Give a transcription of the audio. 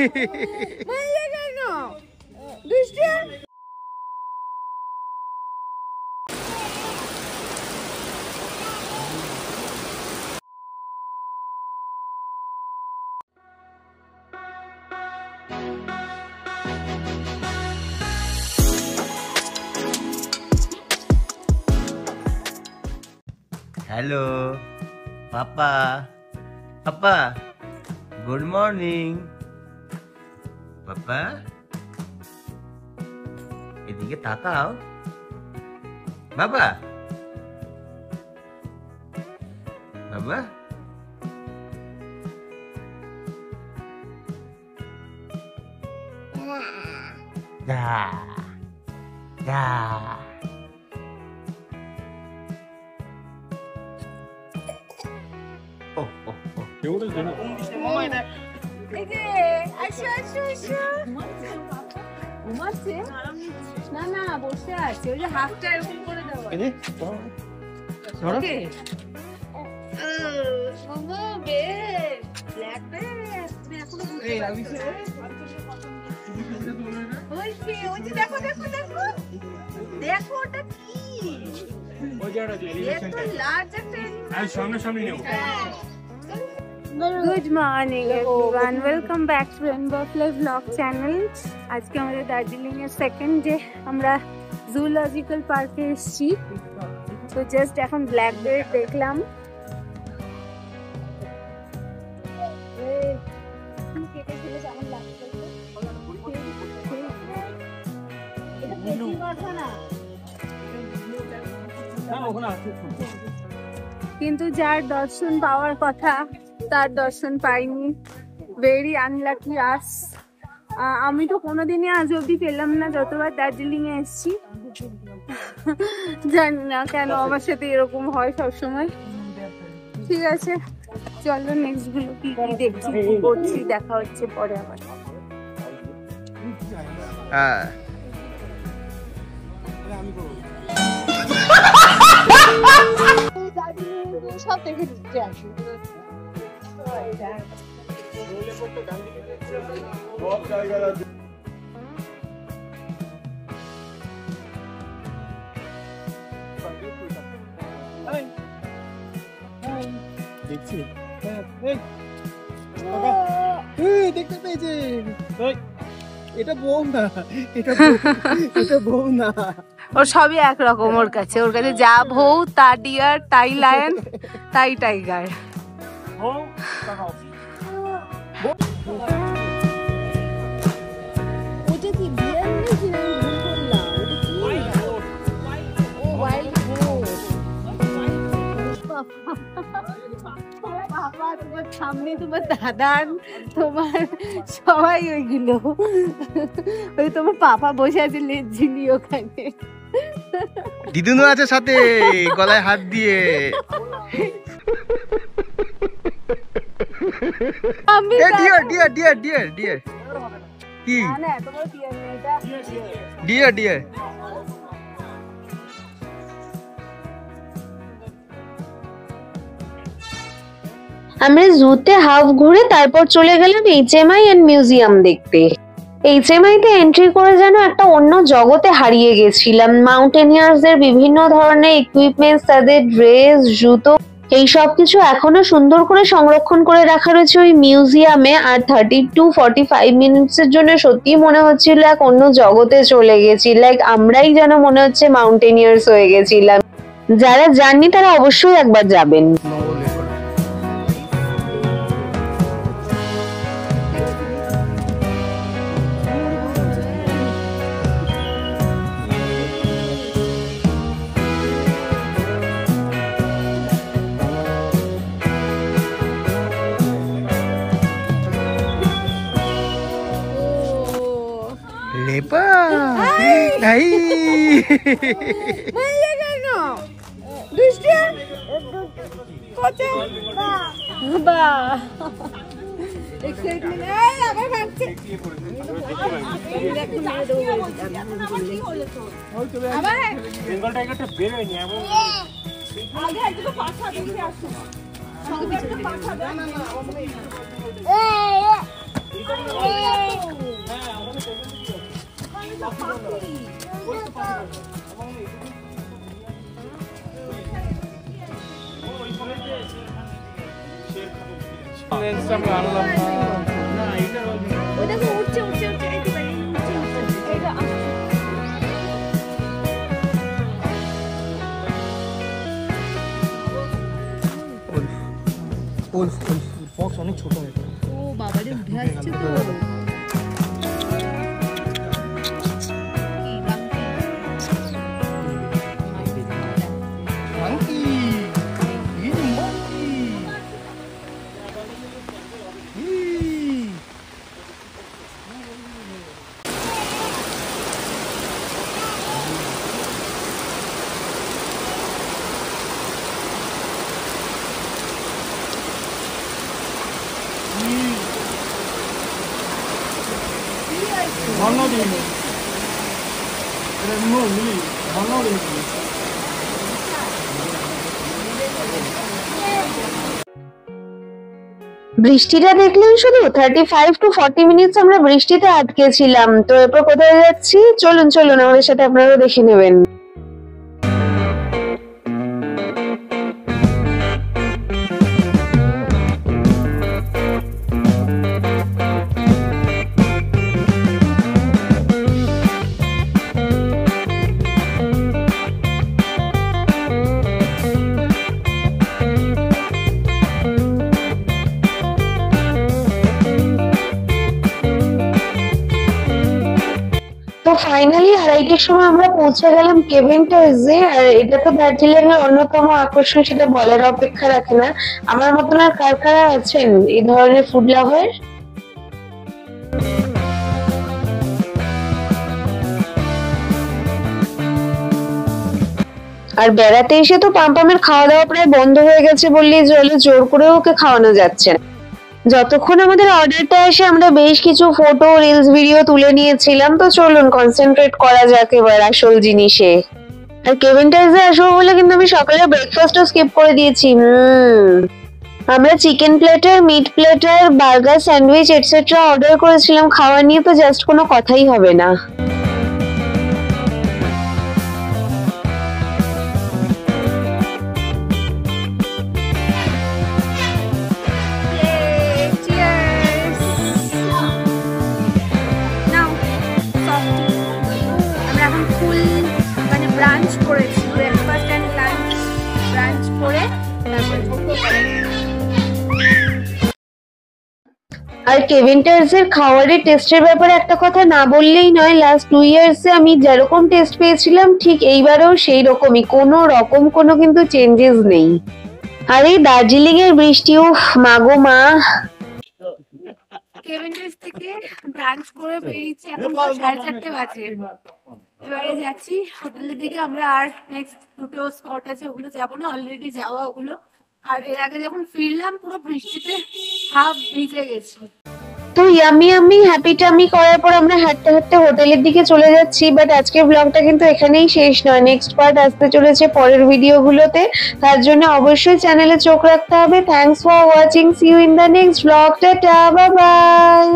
Hello पापा पापा good morning पापा এদিকে তাকাও বাবা বাবা দা দা না না বসে আছে ওই যে হাফটা এরকম করে দাও ওকে মামা বেশ ব্ল্যাক বেশ এখনো এই আবিছে ওই যে দেখো দেখো দেখো দেখো ওটা কি ওই জায়গাটা এত লার্জ একটা আমি সামনে সামনে নেব Good morning everyone, welcome back to Rainbowfly Vlog channel. আজকে আমাদের দার্জিলিং এর সেকেন্ড ডে, আমরা জুলজিক্যাল পার্কে এসেছি। তো জাস্ট এখন ব্ল্যাক বেয়ার্ড দেখলাম। কিন্তু যার দর্শন পাওয়ার কথা তার দর্শন পাইনি, ভেরি আনলাকি আস। আমি তো কোনোদিনই আজ অব্দি পেলাম না যতবার দার্জিলিং এ এসেছি। জানি না কেন আমার সাথে এরকম হয় সবসময়। ঠিক আছে চলো নেক্সট গুলো কি কি দেখছি কি করছি দেখা হচ্ছে পরে আবার। সব দেখে দিচ্ছে আসলে দেখছি দেখতে পেয়েছে এটা বউ না, এটা বউ না, ওর সবই একরকম। ওর কাছে যা বউ তা ডিয়ার, তাই লায়ন, তাই টাইগার। ওটা কি বিয়ার নাকি না ভুল করলাম? ও ওয়াইল্ড গোট। বাবা তোমার সামনে তোমার দাদান তোমার সবাই ওইগুলো, ওই তোমার পাপা বসে আছে লেজিনি ওখানে, দিদুনও আছে সাথে গলায় হাত দিয়ে। Dear dear dear dear dear কি না তোমার ডিয়ার না, এটা ডিয়ার ডিয়ার। আমরা জুতে হাফ ঘুরে তারপর চলে গেলাম HMI এন্ড মিউজিয়াম দেখতে। HMI তে এন্ট্রি করে যেন একটা অন্য জগতে হারিয়ে গেছিলাম। মাউন্টেনিয়ার্সদের বিভিন্ন ধরনের ইকুইপমেন্টস, তাদের ড্রেস, জুতো, এই সব কিছু এখনো সুন্দর করে সংরক্ষণ করে রাখা রয়েছে ওই মিউজিয়ামে। আর 30 to 45 মিনিটসের জন্য সত্যি মনে হচ্ছিল এক অন্য জগতে চলে গেছি, লাইক আমরাই যেন মনে হচ্ছে মাউন্টেনিয়ার্স হয়ে গেছিলাম। যারা যাননি তারা অবশ্যই একবার যাবেন। লেপা নাই মাইয়া কেন দুষ্টু কোচা বা এক্সাইটমেন্ট এই আবার ভাঙছে আবার বেঙ্গল টাইগারটা বের হয়নি এমন আগে একটু পাছা দেখে আসো সঙ্গে একটা পাছা দাও না না আমি আনলাম না ওটা তো উঠছে উঠছে উঠছে এই দিকে উঠছে এটা বক্স অনেক ছোট হয়ে গেল। ও বাবারে উঠে আসছে তো বৃষ্টিটা দেখলেন শুধু 35 to 40 মিনিটস আমরা বৃষ্টিতে আটকেছিলাম। তো এরপর কোথায় যাচ্ছি চলুন চলুন আমাদের সাথে আপনারাও দেখে নেবেন। তো ফাইনালি 2:30টার সময় আমরা পৌঁছে গেলাম কেভেন টার্সে। আর এটা তো দার্জিলিং এর অন্যতম আকর্ষণ, সেটা বলার অপেক্ষা রাখে না। আমার মতন আর কার কারা আছেন এই ধরনের ফুড লাভার? আর বেড়াতে এসে তো পাম্পামের খাওয়া দাওয়া প্রায় বন্ধ হয়ে গেছে বললেই চলে, জোর করেও ওকে খাওয়ানো যাচ্ছে না। যতক্ষণ আমাদের অর্ডারটা আসে আমরা বেশ কিছু ফটো রিলস ভিডিও তুলে নিয়েছিলাম। তো চলুন কনসেন্ট্রেট করা যাক এবার আসল জিনিসে। আর কেভেন টার্সে আসবো বলে কিন্তু আমি সকালে ব্রেকফাস্টও স্কিপ করে দিয়েছি। আমরা chicken platter, meat platter, burger, sandwich etcetera order করেছিলাম। খাওয়া নিয়ে তো জাস্ট কোনো কথাই হবে না। ব্রাঞ্চ করেছি, ব্রেকফাস্ট এন্ড লাঞ্চ ব্রাঞ্চ করে আর কেভেন টার্সের খাবারের টেস্টের ব্যাপারে একটা কথা না বললেই নয়। লাস্ট 2 ইয়ার্সে আমি যেরকম টেস্ট পেয়েছিলাম ঠিক এইবারেও সেই রকমই, কোনো রকম কোনো কিন্তু চেঞ্জেস নেই। আর এই দার্জিলিং এর বৃষ্টি, উফ মাগো মা। কেভেন টার্স থেকে ব্রাঞ্চ করে বেরিয়েছি, এখন 4:30 বাজে। এবারে যাচ্ছি হোটেলের দিকে। আমরা আর নেক্সট দুটো স্পট আছে ওগুলো যাবো না, অলরেডি যাওয়া ওগুলো। আর এর আগে যখন ফিরলাম পুরো বৃষ্টিতে হাফ ভিজে গেছি। তো ইয়ামি ইয়ামি হ্যাপি টামি করার পর আমরা হাঁটতে হাঁটতে হোটেলের দিকে চলে যাচ্ছি। বাট আজকের ব্লগটা কিন্তু এখানেই শেষ নয়, নেক্সট পার্ট আসতে চলেছে পরের ভিডিওগুলোতে। তার জন্য অবশ্যই চ্যানেলে চোখ রাখতে হবে। Thanks for watching, see you in the next blog, tata bye by.